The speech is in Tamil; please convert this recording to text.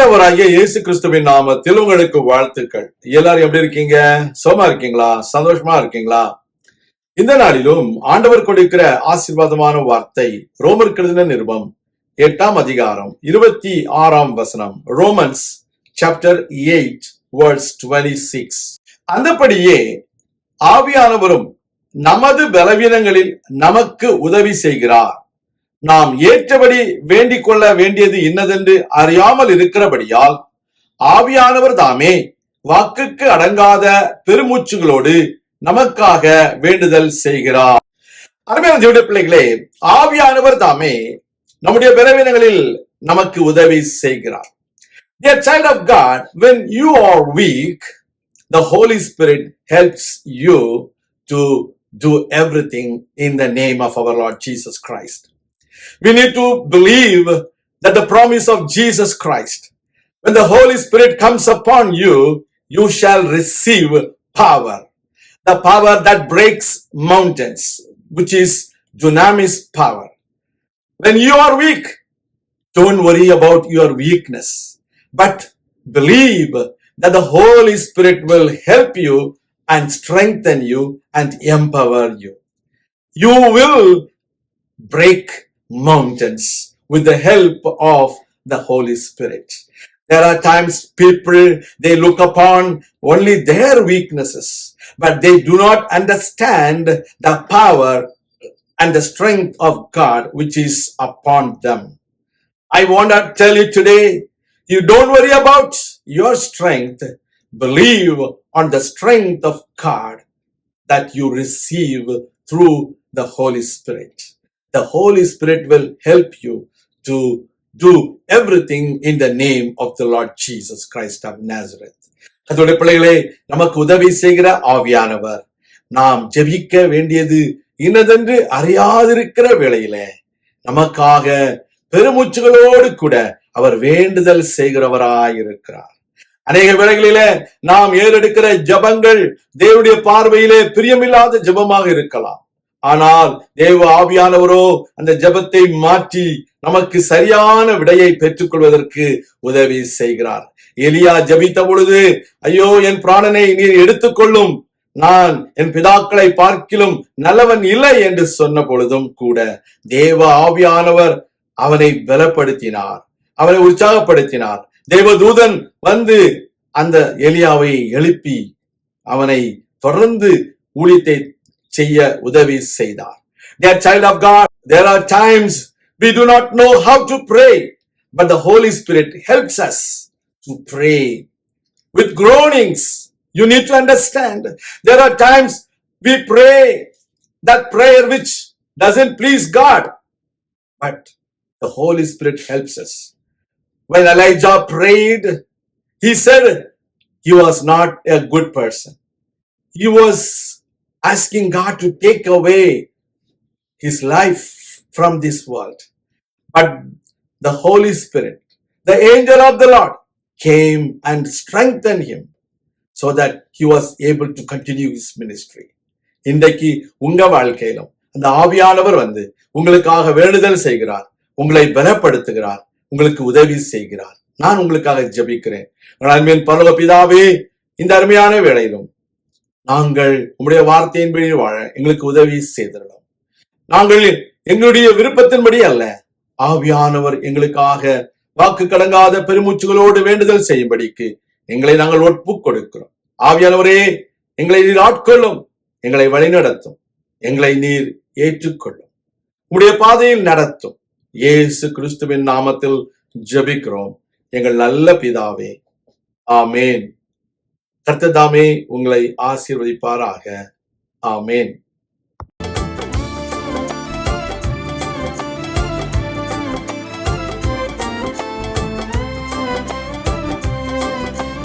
ஆண்டவராகிய இயேசு கிறிஸ்துவின் நாமத்தில் உங்களுக்கு வாழ்த்துக்கள். எல்லாரும் எப்படி இருக்கீங்க? சுகமா இருக்கீங்களா? சந்தோஷமா இருக்கீங்களா? இந்த நாளிலும் ஆண்டவர் கொடுக்கிற ஆசீர்வாதமான வார்த்தை ரோமர் எழுதின நிருபம் 8ஆம் அதிகாரம் 26ஆம் வசனம். Romans chapter 8 verse 26. அந்தபடியே ஆவியானவரும் நமது பலவீனங்களில் நமக்கு உதவி செய்கிறார். நாம் ஏற்றபடி வேண்டிக் கொள்ள வேண்டியது இன்னதென்று அறியாமல் இருக்கிறபடியால் ஆவியானவர் தாமே வாக்குக்கு அடங்காத பெருமூச்சுகளோடு நமக்காக வேண்டுதல் செய்கிறார். அருமையான தேவனுடைய பிள்ளைகளே, ஆவியானவர் தாமே நம்முடைய பலவீனங்களில் நமக்கு உதவி செய்கிறார். Dear child of God, when you are weak, the Holy Spirit helps you to do everything in the name of our Lord Jesus Christ. We need to believe that the promise of Jesus Christ, when the Holy Spirit comes upon you, you shall receive power. The power that breaks mountains, which is dunamis power. When you are weak, don't worry about your weakness, but believe that the Holy Spirit will help you and strengthen you and empower you. You will break mountains with the help of the Holy Spirit. There are times people, they look upon only their weaknesses, but they do not understand the power and the strength of God which is upon them. I want to tell you today, you don't worry about your strength. Believe on the strength of God that you receive through the Holy Spirit. The Holy Spirit will help you to do everything in the name of the Lord Jesus Christ of Nazareth. அதோட பிள்ளைகளே, நமக்கு உதவி செய்கிற ஆவியானவர் நாம் ஜெபிக்க வேண்டியது இன்னதென்று அறியாதிருக்கிற வேளையிலே நமக்காக பெருமூச்சுகளோடு கூட அவர் வேண்டுதல் செய்கிறவராயிருக்கிறார். அநேக வேளைகளிலே நாம் ஏறெடுக்கிற ஜெபங்கள் தேவனுடைய பார்வையிலே பிரியமில்லாத ஜெபமாக இருக்கலாம். ஆனால் தேவ ஆவியானவரோ அந்த ஜெபத்தை மாற்றி நமக்கு சரியான விடையை பெற்றுக் கொள்வதற்கு உதவி செய்கிறார். எலியா ஜெபித்த பொழுது, ஐயோ என் பிராணனை நீர் எடுத்துக்கொள்ளும், நான் என் பிதாக்களை பார்க்கிலும் நல்லவன் இல்லை என்று சொன்ன பொழுதும் கூட தேவ ஆவியானவர் அவனை பலப்படுத்தினார், அவனை உற்சாகப்படுத்தினார். தேவதூதன் வந்து அந்த எலியாவை எழுப்பி அவனை தொடர்ந்து ஊழியத்தை செய்ய உதவி செய்தார். Dear child of God, there are times we do not know how to pray, but the Holy Spirit helps us to pray with groanings. You need to understand, there are times we pray that prayer which doesn't please God, but the Holy Spirit helps us. When Elijah prayed, he said he was not a good person. He was asking God to take away his life from this world. But the Holy Spirit, the angel of the Lord, came and strengthened him so that he was able to continue his ministry. இன்றைக்கு உங்க வாழ்க்கையிலும் அந்த ஆவியானவர் வந்து உங்களுக்காக வேண்டுதல் செய்கிறார், உங்களை பலப்படுத்துகிறார், உங்களுக்கு உதவி செய்கிறார். நான் உங்களுக்காக ஜெபிக்கிறேன். அன்பின் பரலோக பிதாவே, இந்த அருமையான வேளையிலும் நாங்கள் உம்முடைய வார்த்தையின்படி வாழ எங்களுக்கு உதவி செய்திடலாம். நாங்கள் எங்களுடைய விருப்பத்தின்படி அல்ல, ஆவியானவர் எங்களுக்காக வாக்கு கடங்காத பெருமூச்சுகளோடு வேண்டுதல் செய்யும்படிக்கு எங்களை நாங்கள் ஒப்புக் கொடுக்கிறோம். ஆவியானவரே, எங்களை நீர் ஆட்கொள்ளும், எங்களை வழிநடத்தும், எங்களை நீர் ஏற்றுக்கொள்ளும், உம்முடைய பாதையில் நடத்தும். இயேசு கிறிஸ்துவின் நாமத்தில் ஜெபிக்கிறோம் எங்கள் நல்ல பிதாவே, ஆமேன். கர்த்தர் தாமே உங்களை ஆசீர்வதிப்பாராக. ஆமேன்.